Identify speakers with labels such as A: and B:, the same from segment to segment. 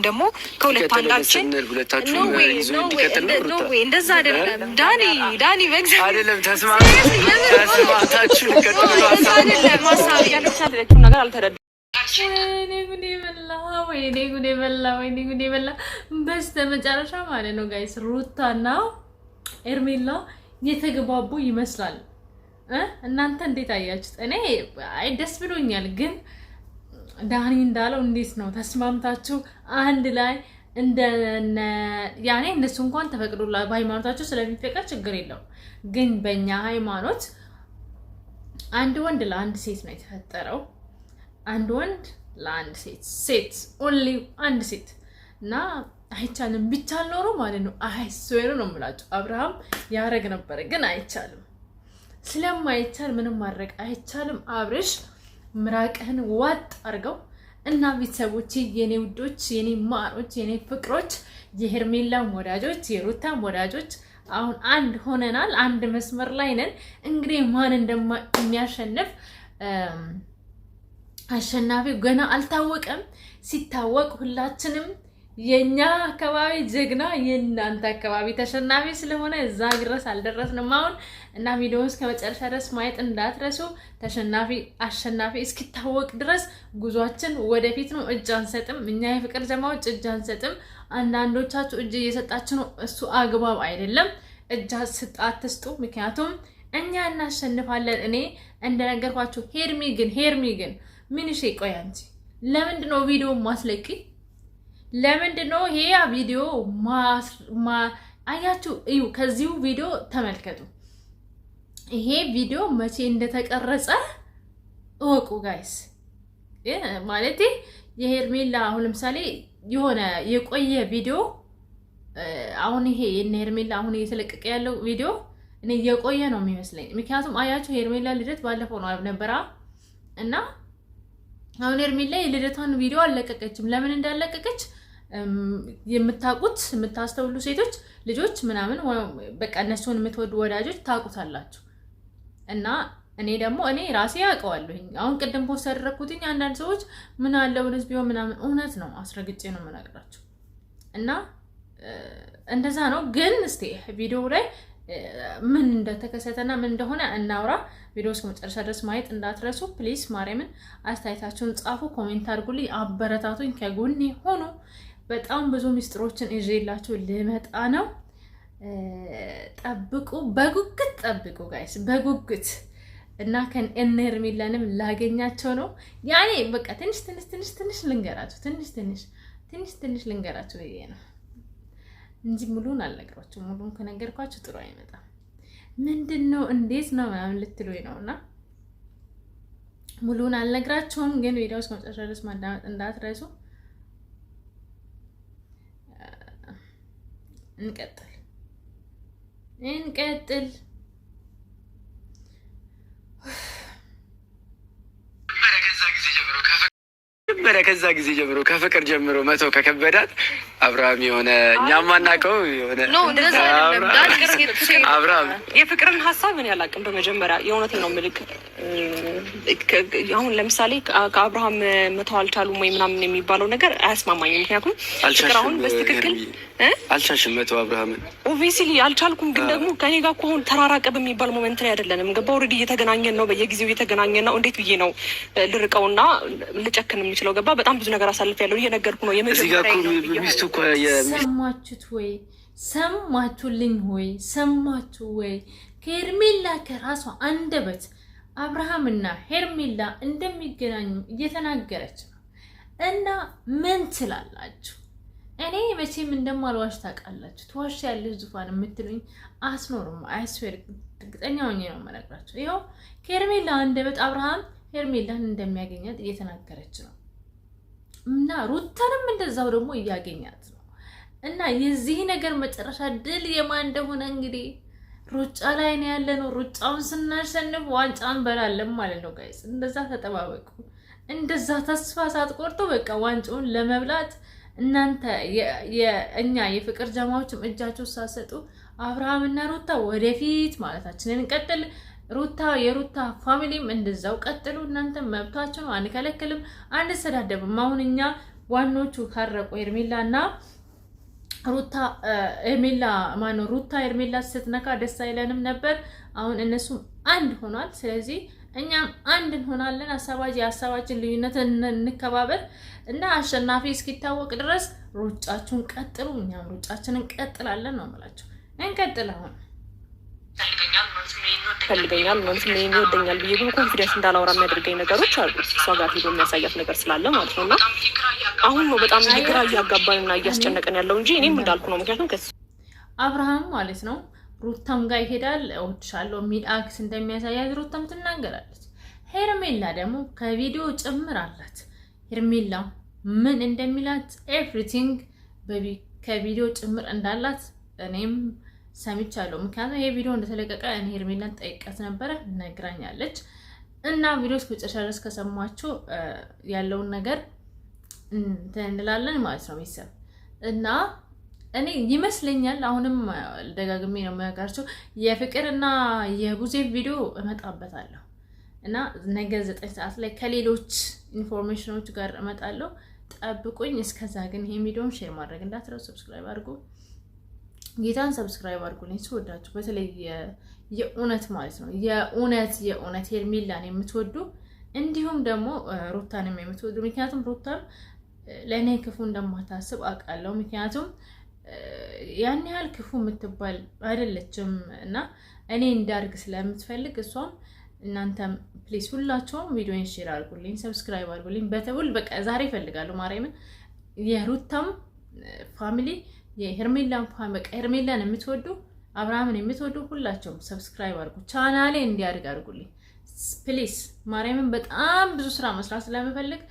A: ደግሞ ከሁለት አንዳችን ኖ ወይ እንደዛ አይደለም ዳኒ በእግዚአብሔር አይደለም ተስማምታችሁ ልቀጥሉ አይደለም ማሳብ ያለቻለችው ነገር አልተረዳም ወይኔ ጉዴ በላ በስተመጨረሻ ማለት ነው ጋይስ ሩታና ኤርሜላ የተገባቡ ይመስላል እናንተ እንዴት አያችሁት እኔ ደስ ብሎኛል ግን ዳኒ እንዳለው እንዴት ነው ተስማምታችሁ አንድ ላይ ያኔ እነሱ እንኳን ተፈቅዶላ በሃይማኖታቸው ስለሚፈቀድ ችግር የለው ግን በእኛ ሃይማኖት አንድ ወንድ ለአንድ ሴት ነው የተፈጠረው አንድ ወንድ ለአንድ ሴት only አንድ ሴት እና አይቻልም ቢቻል ኖሮ ማለት ነው አይስዌር ነው የምላችሁ አብርሃም ያረግ ነበር ግን አይቻልም ስለማይቻል ምንም ማድረግ አይቻልም አብርሽ ምራቅህን ዋጥ አርገው እና ቤተሰቦቼ የኔ ውዶች የኔ ማሮች የኔ ፍቅሮች የሄርሜላም ወዳጆች የሩታም ወዳጆች አሁን አንድ ሆነናል አንድ መስመር ላይ ነን እንግዲህ ማን እንደሚያሸንፍ አሸናፊው ገና አልታወቀም ሲታወቅ ሁላችንም የኛ አካባቢ ጀግና የናንተ አካባቢ ተሸናፊ ስለሆነ እዛ ድረስ አልደረስንም አሁን እና ቪዲዮውን ከመጨረሻ ድረስ ማየት እንዳትረሱ ተሸናፊ አሸናፊ እስኪታወቅ ድረስ ጉዟችን ወደፊት ነው እጅ አንሰጥም እኛ የፍቅር ጀማዎች እጅ አንሰጥም አንዳንዶቻችሁ እጅ እየሰጣችሁ ነው እሱ አግባብ አይደለም እጅ አትስጡ ምክንያቱም እኛ እናሸንፋለን እኔ እንደነገርኳችሁ ሄርሚ ግን ምን እሺ ቆይ አንቺ ለምንድነው ቪዲዮ ማስለቂ ለምንድነው ይሄ ቪዲዮ አያችሁ እዩ ከዚሁ ቪዲዮ ተመልከቱ ይሄ ቪዲዮ መቼ እንደተቀረጸ እወቁ ጋይስ ማለት የሄርሜላ አሁን ለምሳሌ የሆነ የቆየ ቪዲዮ አሁን ይሄ የሄርሜላ አሁን እየተለቀቀ ያለው ቪዲዮ እኔ የቆየ ነው የሚመስለኝ ምክንያቱም አያችሁ ሄርሜላ ልደት ባለፈው ነው ነበር እና አሁን ሄርሜላ የልደቷን ቪዲዮ አለቀቀችም ለምን እንዳለቀቀች የምታስተውሉ ሴቶች ልጆች ምናምን በቃ እነሱን የምትወዱ ወዳጆች ታቁታላችሁ እና እኔ ራሴ ያውቀዋለሁኝ አሁን ቅድም ፖስት ያደረኩትኝ አንዳንድ ሰዎች ምን አለው ወደስ ቢሆን ምናምን እውነት ነው አስረግጬ ነው የምነግራችሁ እና እንደዛ ነው ግን እስቲ ቪዲዮ ላይ ምን እንደተከሰተና ምን እንደሆነ እናውራ ቪዲዮስ ከመጨረሻ ድረስ ማየት እንዳትረሱ ፕሊዝ ማርያምን አስተያየታችሁን ጻፉ ኮሜንት አድርጉልኝ አበረታቱኝ ከጎኔ ሆኑ በጣም ብዙ ሚስጥሮችን ይዤላችሁ ልመጣ ነው ጠብቁ በጉጉት ጠብቁ ጋይስ በጉጉት እና ሄርሜላንም ላገኛቸው ነው ያኔ በቃ ትንሽ ልንገራችሁ ትንሽ ልንገራችሁ ይሄ ነው እንጂ ሙሉን አልነግራችሁም ሙሉን ከነገርኳችሁ ጥሩ አይመጣም ምንድነው እንዴት ነው ምናምን ልትሉኝ ነውና ሙሉን አልነግራችሁም ግን ቪዲዮስ ከመጨረሻ ድረስ ማዳመጥ እንዳትረሱ እንቀጥል
B: ከዛ ጊዜ ጀምሮ ከፍቅር ጀምሮ መቶ ከከበዳት አብርሃም የሆነ እኛም ማናቀው የሆነ አብርሃም
A: የፍቅርን ሐሳብ ምን ያላቅም በመጀመሪያ የእውነቴን ነው ምልክ አሁን ለምሳሌ ከአብርሃም መተው አልቻሉም ወይ ምናምን የሚባለው ነገር አያስማማኝም ምክንያቱም ፍቅር አሁን በትክክል
B: አልቻልሽም መተው አብርሃምን
A: ኦብቪስሊ አልቻልኩም ግን ደግሞ ከኔ ጋር እኮ አሁን ተራራቀ በሚባል ሞመንት ላይ አይደለንም ገባ ኦልሬዲ እየተገናኘን ነው በየጊዜው እየተገናኘን ነው እንዴት ብዬ ነው ልርቀውና ልጨክን የምችለው ገባ በጣም ብዙ ነገር አሳልፌያለሁ እየነገርኩ ነው
C: ሰማችሁልኝ ወይ ሰማችሁ ወይ ከሄርሜላ ከራሷ አንደበት አብርሃምና ሄርሜላ እንደሚገናኙ እየተናገረች ነው እና ምን ትላላችሁ እኔ መቼም እንደማልዋሽ ታውቃላችሁ ተዋሽ ያለሽ ዙፋን የምትሉኝ አስኖርም አይስዌር እርግጠኛ ሆኜ ነው የምነግራችሁ ይኸው ከሄርሜላ አንደበት አብርሃም ሄርሜላን እንደሚያገኛት እየተናገረች ነው እና ሩታንም እንደዛው ደግሞ እያገኛት ነው እና የዚህ ነገር መጨረሻ ድል የማን እንደሆነ እንግዲህ ሩጫ ላይ ነው ያለነው ሩጫውን ስናሸንፍ ዋንጫን በላለም ማለት ነው ጋይስ እንደዛ ተጠባበቁ እንደዛ ተስፋ ሳትቆርጡ በቃ ዋንጫውን ለመብላት እናንተ የእኛ የፍቅር ጀማዎችም እጃችሁ ሳሰጡ አብርሃምና ሩታ ወደፊት ማለታችንን እንቀጥል ሩታ የሩታ ፋሚሊም እንደዛው ቀጥሉ እናንተ መብታችሁ ነው አንከለክልም አንሰዳደብም አሁን እኛ
A: ዋኖቹ ካረቁ ሄርሜላና ሩታ ሄርሜላ ማነው ሩታ ሄርሜላ ስትነካ ደስ አይለንም ነበር። አሁን እነሱም አንድ ሆኗል። ስለዚህ እኛም አንድ እንሆናለን። ሀሳባችን ልዩነት እንከባበር እና አሸናፊ እስኪታወቅ ድረስ ሩጫችሁን ቀጥሉ፣ እኛም ሩጫችንን እንቀጥላለን ነው የምላቸው። እንቀጥል። አሁን
D: ፈልገኛል ማለት ነው የሚወደኛል ብዬ በኮንፊደንስ እንዳላወራ የሚያደርገኝ ነገሮች አሉ። እሷ ጋር ሄዶ የሚያሳያት ነገር ስላለ ማለት ነው። እና አሁን ነው በጣም ግራ እያጋባንና እያስጨነቀን ያለው እንጂ እኔም እንዳልኩ ነው። ምክንያቱም
A: አብርሃም ማለት ነው ሩታም ጋር ይሄዳል። እወድሻለሁ የሚል አክስ እንደሚያሳያት ሩታም ትናገራለች። ሄርሜላ ደግሞ ከቪዲዮ ጭምር አላት። ሄርሜላ ምን እንደሚላት ኤቭሪቲንግ ከቪዲዮ ጭምር እንዳላት እኔም ሰምቻለሁ። ምክንያቱም ይሄ ቪዲዮ እንደተለቀቀ እኔ ሄርሜላን ጠይቃት ነበረ፣ ነግራኛለች። እና ቪዲዮ እስከ መጨረሻ ድረስ ከሰማችሁ ያለውን ነገር እንላለን ማለት ነው ቤተሰብ። እና እኔ ይመስለኛል አሁንም ደጋግሜ ነው የምነግራችሁ የፍቅርና የቡዜ ቪዲዮ እመጣበታለሁ እና ነገ 9 ሰዓት ላይ ከሌሎች ኢንፎርሜሽኖች ጋር እመጣለሁ። ጠብቁኝ። እስከዛ ግን ይሄ ቪዲዮን ሼር ማድረግ እንዳትረሱ፣ ሰብስክራይብ አድርጉ። ጌታን ሰብስክራይብ አድርጉልኝ ስወዳችሁ፣ በተለይ የእውነት ማለት ነው የእውነት ሄርሜላን የምትወዱ እንዲሁም ደግሞ ሩታንም የምትወዱ። ምክንያቱም ሩታን ለእኔ ክፉ እንደማታስብ አውቃለሁ። ምክንያቱም ያን ያህል ክፉ የምትባል አይደለችም እና እኔ እንዳርግ ስለምትፈልግ እሷም እናንተም ፕሊስ ሁላችሁም ቪዲዮን ሼር አድርጉልኝ፣ ሰብስክራይብ አድርጉልኝ። በተውል በቃ ዛሬ እፈልጋለሁ ማርያምን የሩታም ፋሚሊ የሄርሜላን በቃ ሄርሜላን የምትወዱ አብርሃምን የምትወዱ ሁላችሁም ሰብስክራይብ አድርጉ፣ ቻናሌ እንዲያድግ አድርጉልኝ ፕሊስ። ማርያምን በጣም ብዙ ስራ መስራት ስለምፈልግ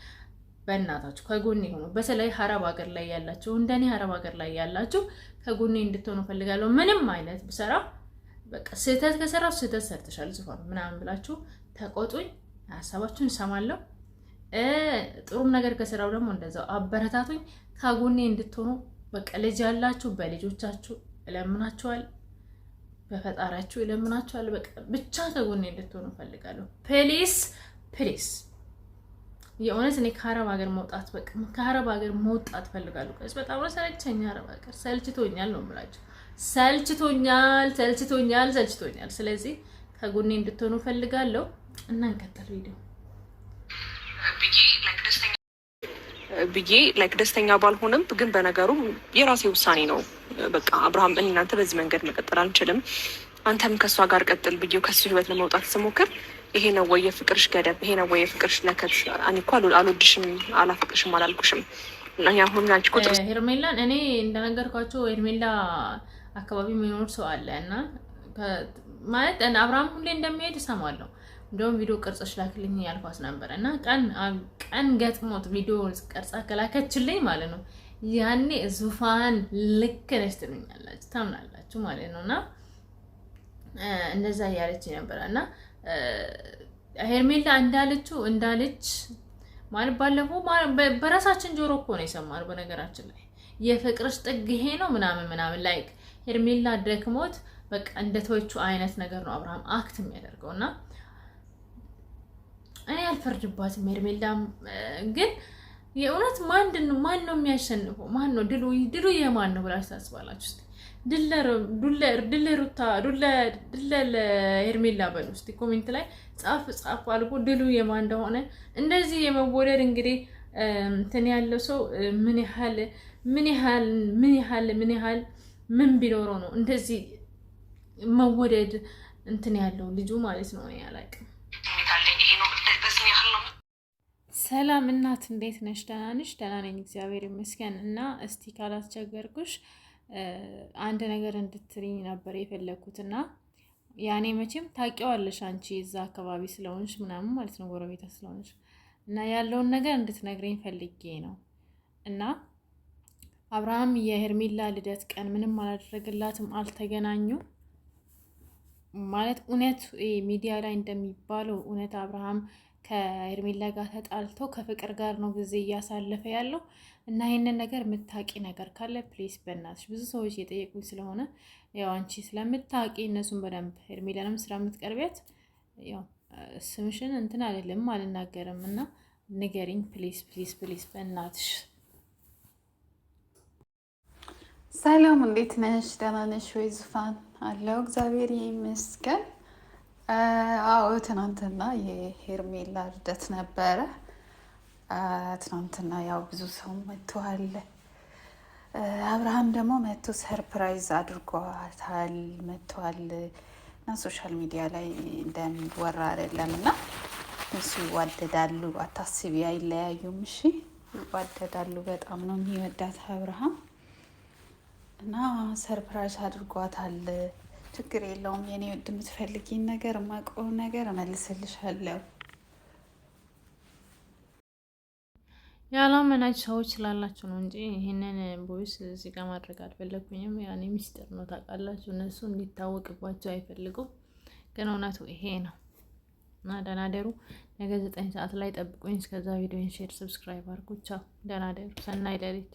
A: በእናታችሁ ከጎኔ ሆኖ፣ በተለይ ሀረብ ሀገር ላይ ያላችሁ እንደኔ ሀረብ ሀገር ላይ ያላችሁ ከጎኔ እንድትሆኑ ፈልጋለሁ። ምንም አይነት ብሰራ በቃ ስህተት ከሰራው ስህተት ሰርተሻል ዙፋን ምናምን ብላችሁ ተቆጡኝ፣ ሀሳባችሁን እሰማለሁ። ጥሩም ነገር ከሰራው ደግሞ እንደዛው አበረታቱኝ፣ ከጎኔ እንድትሆኑ በቃ ልጅ ያላችሁ በልጆቻችሁ እለምናችኋል፣ በፈጣሪያችሁ እለምናችኋል። በቃ ብቻ ከጎኔ እንድትሆኑ ፈልጋለሁ ፕሊስ ፕሊስ። የእውነት እኔ ከአረብ ሀገር መውጣት በቃ ከአረብ ሀገር መውጣት ፈልጋለሁ። ቀስ በጣም ሰለቸኝ፣ አረብ ሀገር ሰልችቶኛል ነው የምላችሁ። ሰልችቶኛል። ስለዚህ ከጎኔ እንድትሆኑ ፈልጋለሁ እና እንቀጥል ቪዲዮ
D: ብዬ ደስተኛ ባልሆንም ግን በነገሩ የራሴ ውሳኔ ነው። በቃ አብርሃም እናንተ በዚህ መንገድ መቀጠል አንችልም፣ አንተም ከእሷ ጋር ቀጥል ብዬው ከሱ ህይወት ለመውጣት ስሞክር ይሄ ነው ወይ የፍቅርሽ ገደብ? ይሄ ነው ወይ የፍቅርሽ ለከት? እኔ እኮ አልወድሽም አላፈቅርሽም አላልኩሽም። አሁን አንቺ ቁጥር
A: ሄርሜላን እኔ እንደነገርኳቸው ሄርሜላ አካባቢ የሚኖር ሰው አለ እና ማለት አብርሃም ሁሌ እንደሚሄድ እሰማለሁ። እንደውም ቪዲዮ ቀርጸሽ ላክልኝ ያልኳት ነበር እና ቀን ገጥሞት ቪዲዮ ቀርጻ ከላከችልኝ ማለት ነው ያኔ ዙፋን ልክ ነሽ ትሉኛላችሁ፣ ታምናላችሁ ማለት ነው። እና እንደዛ እያለች ነበረ እና ሄርሜላ እንዳለች ማለት ባለፈው በራሳችን ጆሮ እኮ ነው የሰማነው። በነገራችን ላይ የፍቅርሽ ጥግ ይሄ ነው ምናምን ላይክ ሄርሜላ ደክሞት በቃ እንደተወቹ አይነት ነገር ነው አብርሃም አክት የሚያደርገው እና እኔ አልፈርድባትም። ሄርሜላም ግን የእውነት ማን ነው የሚያሸንፈው? ማን ነው ድሉ የማን ነው ብላችሁ ታስባላችሁ? ድለ ሩታ ድለ ሄርሜላ በሉ እስቲ ኮሜንት ላይ ጻፍ አልኩ ድሉ የማን እንደሆነ። እንደዚህ የመወደድ እንግዲህ እንትን ያለው ሰው ምን ቢኖረው ነው እንደዚህ መወደድ እንትን ያለው ልጁ ማለት ነው። እኔ አላውቅም። ሰላም እናት እንዴት ነሽ? ደህና ነሽ? ደህና ነኝ እግዚአብሔር ይመስገን። እና እስቲ ካላስቸገርኩሽ አንድ ነገር እንድትሪኝ ነበር የፈለኩት። እና ያኔ መቼም ታውቂዋለሽ አንቺ እዛ አካባቢ ስለሆንሽ ምናምን ማለት ነው ጎረቤታ ስለሆንሽ እና ያለውን ነገር እንድትነግረኝ ፈልጌ ነው። እና አብርሃም የሄርሜላ ልደት ቀን ምንም አላደረገላትም፣ አልተገናኙም ማለት እውነት ሚዲያ ላይ እንደሚባለው እውነት አብርሃም ከሄርሜላ ጋር ተጣልቶ ከፍቅር ጋር ነው ጊዜ እያሳለፈ ያለው። እና ይሄንን ነገር የምታቂ ነገር ካለ ፕሊስ በእናትሽ ብዙ ሰዎች እየጠየቁኝ ስለሆነ ያው አንቺ ስለምታቂ እነሱን በደንብ ሄርሜላንም ስለምትቀርቢያት ያው ስምሽን እንትን አይደለም አልናገርም እና ንገሪኝ ፕሊስ በእናትሽ
E: ሰላም እንዴት ነሽ? ደህና ነሽ ወይ ዙፋን? አለው እግዚአብሔር ይመስገን። አዎ ትናንትና የሄርሜላ ልደት ነበረ። ትናንትና ያው ብዙ ሰው መጥተዋል። አብርሃም ደግሞ መጥቶ ሰርፕራይዝ አድርጓታል መጥተዋል እና ሶሻል ሚዲያ ላይ እንደሚወራ አይደለም እና እሱ ይዋደዳሉ፣ አታስቢ፣ አይለያዩም። እሺ ይዋደዳሉ። በጣም ነው የሚወዳት አብርሃም እና ሰርፕራይዝ አድርጓታል። ችግር የለውም የኔ ውድ፣ የምትፈልጊን ነገር የማውቀውን ነገር እመልስልሻለሁ።
A: ያላመናችሁ ሰዎች ስላላችሁ ነው እንጂ ይህንን ቦይስ እዚህ ጋር ማድረግ አልፈለግኩኝም። ያኔ ሚስጥር ነው ታውቃላችሁ፣ እነሱ እንዲታወቅባቸው አይፈልጉም። ግን እውነቱ ይሄ ነው እና ደህና ደሩ። ነገ 9 ሰዓት ላይ ጠብቁኝ። እስከዛ ቪዲዮን ሼር፣ ሰብስክራይብ አድርጉ። ቻው፣ ደህና ደሩ። ሰናይ ሌሊት።